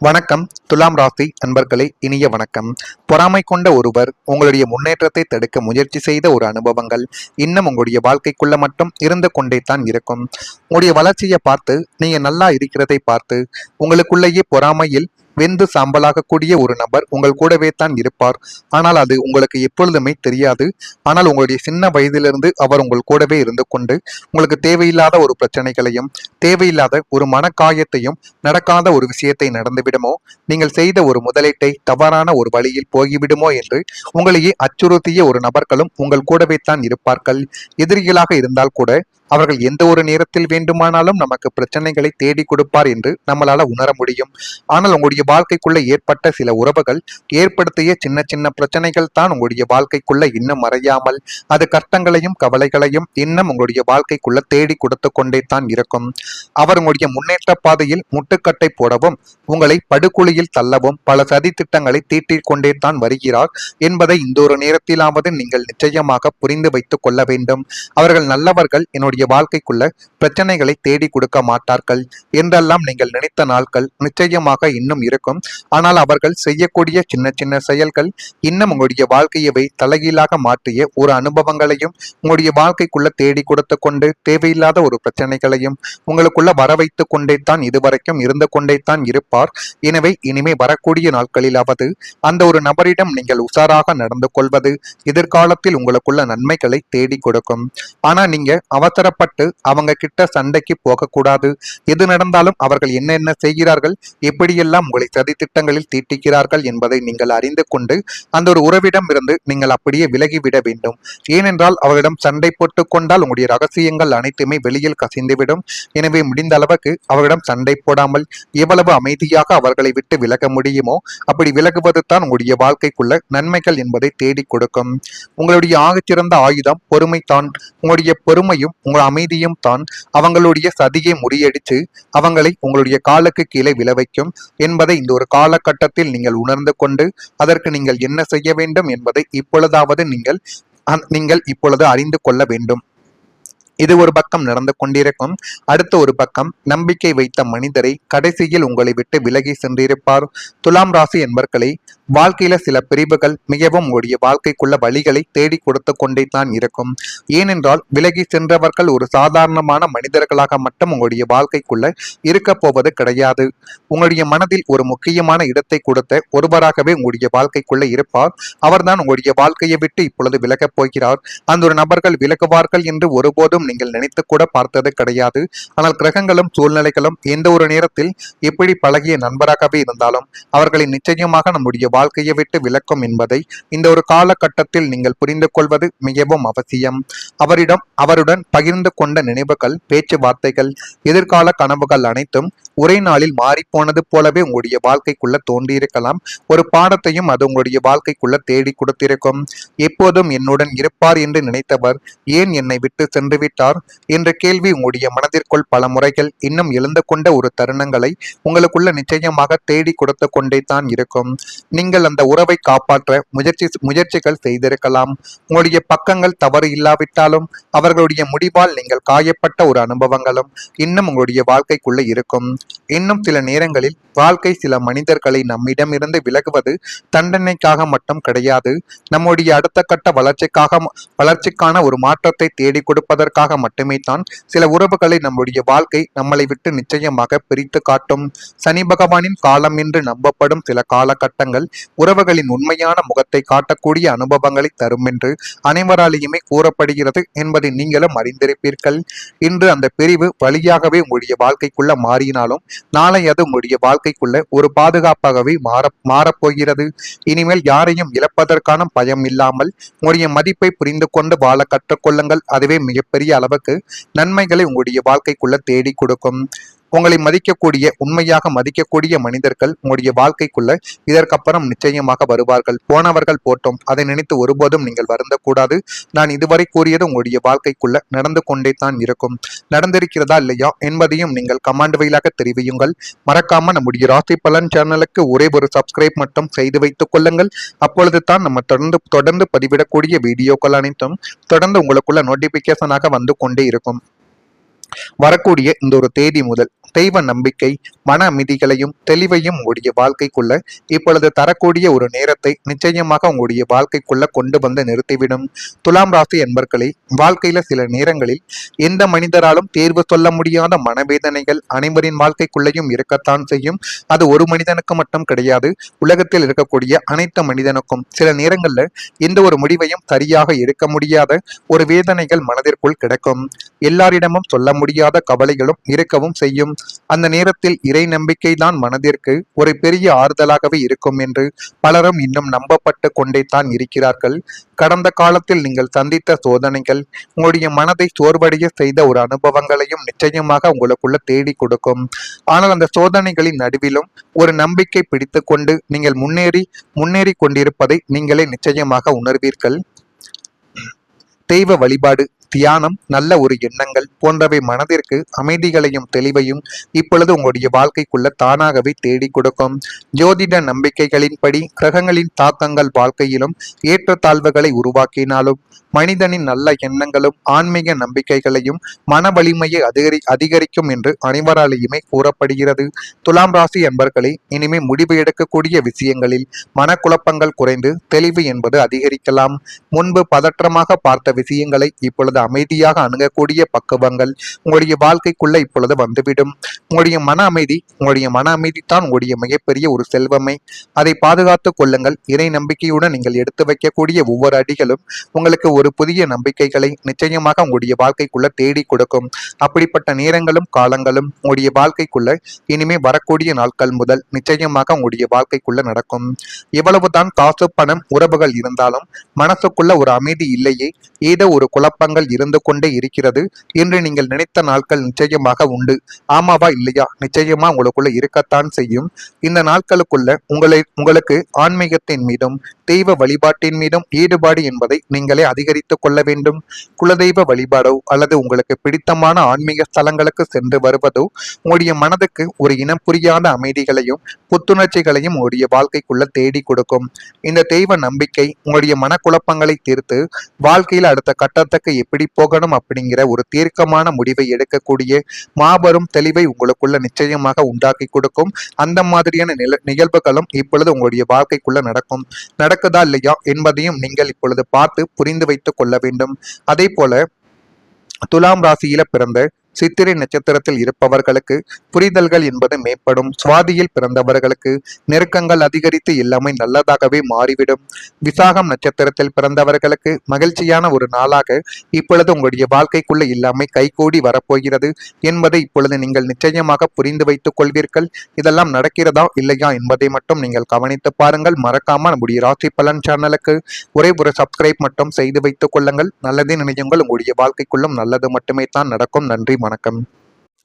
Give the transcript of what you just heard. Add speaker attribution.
Speaker 1: வணக்கம். துலாம் ராசி அன்பர்களே, இனிய வணக்கம். பொறாமை கொண்ட ஒருவர் உங்களுடைய முன்னேற்றத்தை தடுக்க முயற்சி செய்த ஒரு அனுபவங்கள் இன்னும் உங்களுடைய வாழ்க்கைக்குள்ள மட்டும் இருந்து கொண்டே தான் இருக்கும். உங்களுடைய வளர்ச்சியை பார்த்து, நீங்க நல்லா இருக்கிறதை பார்த்து உங்களுக்குள்ளேயே பொறாமையில் வெந்து சாம்பலாகக்கூடிய ஒரு நபர் உங்கள் கூடவே தான் இருப்பார். ஆனால் அது உங்களுக்கு எப்பொழுதுமே தெரியாது. ஆனால் உங்களுடைய சின்ன வயதிலிருந்து அவர் உங்கள் கூடவே இருந்து கொண்டு உங்களுக்கு தேவையில்லாத ஒரு பிரச்சனைகளையும் தேவையில்லாத ஒரு மனக்காயத்தையும் நடக்காத ஒரு விஷயத்தை நடந்துவிடுமோ, நீங்கள் செய்த ஒரு முதலீட்டை தவறான ஒரு வழியில் போய்விடுமோ என்று உங்களையே அச்சுறுத்திய ஒரு நபர்களும் உங்கள் கூடவே தான் இருப்பார்கள். எதிரிகளாக இருந்தால் கூட அவர்கள் எந்த ஒரு நேரத்தில் வேண்டுமானாலும் நமக்கு பிரச்சனைகளை தேடி கொடுப்பார் என்று நம்மளால உணர முடியும். ஆனால் உங்களுடைய வாழ்க்கைக்குள்ள ஏற்பட்ட சில உறவுகள் ஏற்படுத்திய சின்ன சின்ன பிரச்சனைகள் தான் உங்களுடைய வாழ்க்கைக்குள்ள இன்னும் மறையாமல் அது கஷ்டங்களையும் கவலைகளையும் இன்னும் உங்களுடைய வாழ்க்கைக்குள்ள தேடி கொடுத்து கொண்டே தான் இருக்கும். அவர் உங்களுடைய முன்னேற்ற பாதையில் முட்டுக்கட்டை போடவும் உங்களை படுகுழியில் தள்ளவும் பல சதி திட்டங்களை தீட்டிக் கொண்டே தான் வருகிறார் என்பதை இந்த ஒரு நேரத்திலாவது நீங்கள் நிச்சயமாக புரிந்து வைத்துக் கொள்ள வேண்டும். அவர்கள் நல்லவர்கள், என்னுடைய வாழ்க்கைக்குள்ள பிரச்சனைகளை தேடி கொடுக்க மாட்டார்கள் என்றெல்லாம் நீங்கள் நினைத்த நாட்கள் நிச்சயமாக இன்னும் இருக்கும். ஆனால் அவர்கள் செய்யக்கூடிய சின்ன சின்ன செயல்கள் இன்னும் உங்களுடைய வாழ்க்கையவை தலைகீழாக மாற்றிய ஒரு அனுபவங்களையும் உங்களுடைய வாழ்க்கைக்குள்ள தேடி கொடுத்து கொண்டு தேவையில்லாத ஒரு பிரச்சனைகளையும் உங்களுக்குள்ள வர வைத்து கொண்டே தான் இதுவரைக்கும் இருந்து கொண்டே தான் இருப்பார். எனவே இனிமே வரக்கூடிய நாட்களிலாவது அந்த ஒரு நபரிடம் நீங்கள் உஷாராக நடந்து கொள்வது எதிர்காலத்தில் உங்களுக்குள்ள நன்மைகளை தேடி கொடுக்கும். ஆனா நீங்க அவசரப்பட்டு அவங்க கிட்ட சண்டைக்கு போகக்கூடாது. எது நடந்தாலும் அவர்கள் என்னென்ன செய்கிறார்கள், எப்படியெல்லாம் உங்களை சதி திட்டங்களில் தீட்டிக்கிறார்கள் என்பதை நீங்கள் அறிந்து கொண்டு அந்த ஒரு உறவிடம் இருந்து நீங்கள் அப்படியே விலகிவிட வேண்டும். ஏனென்றால் அவர்களிடம் சண்டை போட்டுக் கொண்டால் உங்களுடைய ரகசியங்கள் அனைத்துமே வெளியில் கசிந்துவிடும். எனவே முடிந்த அளவுக்கு அவர்களிடம் சண்டை போடாமல் எவ்வளவு அமைதியாக அவர்களை விட்டு விலக முடியுமோ அப்படி விலகுவது தான் உங்களுடைய வாழ்க்கைக்குள்ள நன்மைகள் என்பதை தேடி கொடுக்கும். உங்களுடைய ஆகச்சிறந்த ஆயுதம் பொறுமை தான். உங்களுடைய பொறுமையும் உங்கள் அமைதியும் தான் அவங்களுடைய சதியை முறியடித்து அவங்களை உங்களுடைய காலுக்கு கீழே விழ வைக்கும் என்பதை இந்த ஒரு காலகட்டத்தில் நீங்கள் உணர்ந்து கொண்டு அதற்கு நீங்கள் என்ன செய்ய வேண்டும் என்பதை இப்பொழுதாவது நீங்கள் இப்பொழுது அறிந்து கொள்ள வேண்டும். இது ஒரு பக்கம் நடந்து கொண்டிருக்கும். அடுத்த ஒரு பக்கம் நம்பிக்கை வைத்த மனிதரை கடைசியில் உங்களை விட்டு விலகி சென்றிருப்பார். துலாம் ராசி என்பர்களே, வாழ்க்கையில சில பிரிவுகள் மிகவும் உங்களுடைய வாழ்க்கைக்குள்ள வழிகளை தேடி கொடுத்து கொண்டே தான் இருக்கும். ஏனென்றால் விலகி சென்றவர்கள் ஒரு சாதாரணமான மனிதர்களாக மட்டும் உங்களுடைய வாழ்க்கைக்குள்ள இருக்க போவது கிடையாது. உங்களுடைய மனதில் ஒரு முக்கியமான இடத்தை கொடுத்த ஒருவராகவே உங்களுடைய வாழ்க்கைக்குள்ள இருப்பார். அவர்தான் உங்களுடைய வாழ்க்கையை விட்டு இப்பொழுது விலகப் போகிறார். அந்த ஒரு நபர்கள் விலகுவார்கள் என்று ஒருபோதும் நீங்கள் நினைத்து கூட பார்த்தது கிடையாது. ஆனால் கிரகங்களும் சூழ்நிலைகளும் எந்த ஒரு நேரத்தில் எப்படி பழகிய நண்பராகவே இருந்தாலும் அவர்களை நிச்சயமாக நம்முடைய வாழ்க்கையை விட்டு விலக்கும் என்பதை இந்த ஒரு காலகட்டத்தில் நீங்கள் புரிந்து கொள்வது மிகவும் அவசியம். அவருடன் பகிர்ந்து கொண்ட நினைவுகள், பேச்சுவார்த்தைகள், எதிர்கால கனவுகள் அனைத்தும் ஒரே நாளில் மாறிப்போனது போலவே உங்களுடைய வாழ்க்கைக்குள்ள தோன்றியிருக்கலாம். ஒரு பாடத்தையும் அது உங்களுடைய வாழ்க்கைக்குள்ள தேடி கொடுத்திருக்கும். எப்போதும் என்னுடன் இருப்பார் என்று நினைத்தவர் ஏன் என்னை விட்டு சென்று விட்டார் என்ற கேள்வி உங்களுடைய மனதிற்குள் பல முறைகள் இன்னும் எழுந்து கொண்ட ஒரு தருணங்களை உங்களுக்குள்ள நிச்சயமாக தேடி கொடுத்து கொண்டே தான் இருக்கும். நீங்கள் அந்த உறவை காப்பாற்ற முயற்சிகள் செய்திருக்கலாம். உங்களுடைய பக்கங்கள் தவறு இல்லாவிட்டாலும் அவர்களுடைய முடிவால் நீங்கள் காயப்பட்ட ஒரு அனுபவங்களும் இன்னும் உங்களுடைய வாழ்க்கைக்குள்ள இருக்கும். இன்னும் சில நேரங்களில் வாழ்க்கை சில மனிதர்களை நம்மிடமிருந்து விலகுவது தண்டனைக்காக மட்டும் கிடையாது. நம்முடைய அடுத்த கட்ட வளர்ச்சிக்கான ஒரு மாற்றத்தை தேடி கொடுப்பதற்காக மட்டுமே தான் சில உறவுகளை நம்முடைய வாழ்க்கை நம்மளை விட்டு நிச்சயமாக பிரித்து காட்டும். சனி பகவானின் காலம் என்று நம்பப்படும் சில காலகட்டங்கள் உறவுகளின் உண்மையான முகத்தை காட்டக்கூடிய அனுபவங்களை தரும் என்று அனைவராலேயுமே கூறப்படுகிறது என்பதை நீங்களும் அறிந்திருப்பீர்கள். இன்று அந்த பிரிவு வழியாகவே உங்களுடைய வாழ்க்கைக்குள்ள மாறினாலும் நாளை அது உங்களுடைய வாழ்க்கைக்குள்ள ஒரு பாதுகாப்பாகவே மாறப்போகிறது. இனிமேல் யாரையும் இழப்பதற்கான பயம் இல்லாமல் உங்களுடைய மதிப்பை புரிந்து கொண்டு வாழ கற்றுக்கொள்ளுங்கள். அதுவே மிகப்பெரிய அளவுக்கு நன்மைகளை உங்களுடைய வாழ்க்கைக்குள்ள தேடி கொடுக்கும். உங்களை மதிக்கக்கூடிய, உண்மையாக மதிக்கக்கூடிய மனிதர்கள் உங்களுடைய வாழ்க்கைக்குள்ள இதற்கப்புறம் நிச்சயமாக வருவார்கள். போனவர்கள் போட்டோம், அதை நினைத்து ஒருபோதும் நீங்கள் வருந்தக்கூடாது. நான் இதுவரை கூறியது உங்களுடைய வாழ்க்கைக்குள்ள நடந்து கொண்டே தான் இருக்கும். நடந்திருக்கிறதா இல்லையா என்பதையும் நீங்கள் கமெண்ட் வாயிலாக தெரிவியுங்கள். மறக்காம நம்முடைய ராசி பலன் சேனலுக்கு ஒரே ஒரு சப்ஸ்கிரைப் மட்டும் செய்து வைத்துக் கொள்ளுங்கள். அப்பொழுது தான் நம்ம தொடர்ந்து பதிவிடக்கூடிய வீடியோக்கள் அனைத்தும் தொடர்ந்து உங்களுக்குள்ள நோட்டிபிகேஷனாக வந்து கொண்டே இருக்கும். வரக்கூடிய இந்த ஒரு தேதி முதல் தெய்வ நம்பிக்கை, மன அமைதிகளையும் தெளிவையும் உங்களுடைய வாழ்க்கைக்குள்ள இப்பொழுது தரக்கூடிய ஒரு நேரத்தை நிச்சயமாக உங்களுடைய வாழ்க்கைக்குள்ள கொண்டு வந்து நிறுத்திவிடும். துலாம் ராசி என்பர்களே, வாழ்க்கையில சில நேரங்களில் எந்த மனிதராலும் தேர்வு சொல்ல முடியாத மனவேதனைகள் அனைவரின் வாழ்க்கைக்குள்ளேயும் இருக்கத்தான் செய்யும். அது ஒரு மனிதனுக்கு மட்டும் கிடையாது, உலகத்தில் இருக்கக்கூடிய அனைத்து மனிதனுக்கும் சில நேரங்கள்ல எந்த ஒரு முடிவையும் சரியாக எடுக்க முடியாத ஒரு வேதனைகள் மனதிற்குள் கிடக்கும். எல்லாரிடமும் சொல்ல முடியாத கவலைகளும் இருக்கவும் செய்யும். அந்த நேரத்தில் இறை நம்பிக்கை தான் மனதிற்கு ஒரு பெரிய ஆறுதலாகவே இருக்கும் என்று பலரும் இன்னும் நம்பப்பட்டு கொண்டே தான் இருக்கிறார்கள். கடந்த காலத்தில் நீங்கள் சந்தித்த சோதனைகள் உங்களுடைய மனதை சோர்வடைய செய்த ஒரு அனுபவங்களையும் நிச்சயமாக உங்களுக்குள்ள தேடி கொடுக்கும். ஆனால் அந்த சோதனைகளின் நடுவிலும் ஒரு நம்பிக்கை பிடித்து கொண்டு நீங்கள் முன்னேறி கொண்டிருப்பதை நீங்களே நிச்சயமாக உணர்வீர்கள். தெய்வ வழிபாடு, தியானம், நல்ல ஒரு எண்ணங்கள் போன்றவை மனதிற்கு அமைதிகளையும் தெளிவையும் இப்பொழுது உங்களுடைய வாழ்க்கைக்குள்ள தானாகவே தேடி கொடுக்கும். ஜோதிட நம்பிக்கைகளின்படி கிரகங்களின் தாக்கங்கள் வாழ்க்கையிலும் ஏற்றத்தாழ்வுகளை உருவாக்கினாலும் மனிதனின் நல்ல எண்ணங்களும் ஆன்மீக நம்பிக்கைகளையும் மன வலிமையை அதிகரிக்கும் என்று அனைவராலேயுமே கூறப்படுகிறது. துலாம் ராசி என்பர்களே, இனிமே முடிவு எடுக்கக்கூடிய விஷயங்களில் மனக்குழப்பங்கள் குறைந்து தெளிவு என்பது அதிகரிக்கலாம். முன்பு பதற்றமாக பார்த்த விஷயங்களை இப்பொழுது அமைதியாக அணுகக்கூடிய பக்குவங்கள் உங்களுடைய வாழ்க்கைக்குள்ள இப்பொழுது வந்துவிடும். உங்களுடைய மன அமைதி தான் உங்களுடைய மிகப்பெரிய ஒரு செல்வமை. அதை பாதுகாத்துக் கொள்ளுங்கள். இறை நம்பிக்கையுடன் நீங்கள் எடுத்து வைக்கக்கூடிய ஒவ்வொரு அடிகளும் உங்களுக்கு ஒரு புதிய நம்பிக்கைகளை நிச்சயமாக உங்களுடைய வாழ்க்கைக்குள்ள தேடி கொடுக்கும். அப்படிப்பட்ட நேரங்களும் காலங்களும் உங்களுடைய வாழ்க்கைக்குள்ள இனிமே வரக்கூடிய நாட்கள் முதல் நிச்சயமாக உங்களுடைய வாழ்க்கைக்குள்ள நடக்கும். எவ்வளவுதான் காசு பணம் உறவுகள் இருந்தாலும் மனசுக்குள்ள ஒரு அமைதி இல்லையே, ஏதோ ஒரு குழப்பங்கள் இருந்து கொண்டே இருக்கிறது என்று நீங்கள் நினைத்த நாட்கள் நிச்சயமாக உண்டு. ஆமாவா இல்லையா? நிச்சயமா உங்களுக்குள்ள இருக்கத்தான் செய்யும். இந்த நாட்களுக்குள்ள உங்களுக்கு ஆன்மீகத்தின் மீதும் தெய்வ வழிபாட்டின் மீதும் ஈடுபாடு என்பதை நீங்களே அதிகரித்துக் கொள்ள வேண்டும். குலதெய்வ வழிபாடோ அல்லது உங்களுக்கு பிடித்தமான ஆன்மீக ஸ்தலங்களுக்கு சென்று வருவதோ உங்களுடைய மனதுக்கு ஒரு இனம் புரியாத அமைதிகளையும் புத்துணர்ச்சிகளையும் உங்களுடைய வாழ்க்கைக்குள்ள தேடி கொடுக்கும். இந்த தெய்வ நம்பிக்கை உங்களுடைய மனக்குழப்பங்களை தீர்த்து வாழ்க்கையில் அடுத்த கட்டத்துக்கு எப்படி போகணும் அப்படிங்கிற ஒரு தீர்க்கமான முடிவை எடுக்கக்கூடிய மாபெரும் தெளிவை உங்களுக்குள்ள நிச்சயமாக உண்டாக்கி கொடுக்கும். அந்த மாதிரியான நிகழ்வுகளும் இப்பொழுது உங்களுடைய வாழ்க்கைக்குள்ள நடக்குதா இல்லையா என்பதையும் நீங்கள் இப்பொழுது பார்த்து புரிந்து வைத்துக் கொள்ள வேண்டும். அதே போல துலாம் ராசியில பிறந்த சித்திரை நட்சத்திரத்தில் இருப்பவர்களுக்கு புரிதல்கள் என்பது மேம்படும். சுவாதியில் பிறந்தவர்களுக்கு நெருக்கங்கள் அதிகரித்து எல்லாமே நல்லதாகவே மாறிவிடும். விசாகம் நட்சத்திரத்தில் பிறந்தவர்களுக்கு மகிழ்ச்சியான ஒரு நாளாக இப்பொழுது உங்களுடைய வாழ்க்கைக்குள்ள எல்லாமே கைகூடி வரப்போகிறது என்பதை இப்பொழுது நீங்கள் நிச்சயமாக புரிந்து வைத்துக் கொள்வீர்கள். இதெல்லாம் நடக்கிறதா இல்லையா என்பதை மட்டும் நீங்கள் கவனித்து பாருங்கள். மறக்காம நம்முடைய ராசி பலன் சேனலுக்கு ஒரே ஒரு சப்ஸ்கிரைப் மட்டும் செய்து வைத்துக் கொள்ளுங்கள். நல்லதே நினையுங்கள். உங்களுடைய வாழ்க்கைக்குள்ளும் நல்லது மட்டுமே தான் நடக்கும். நன்றி, வணக்கம்.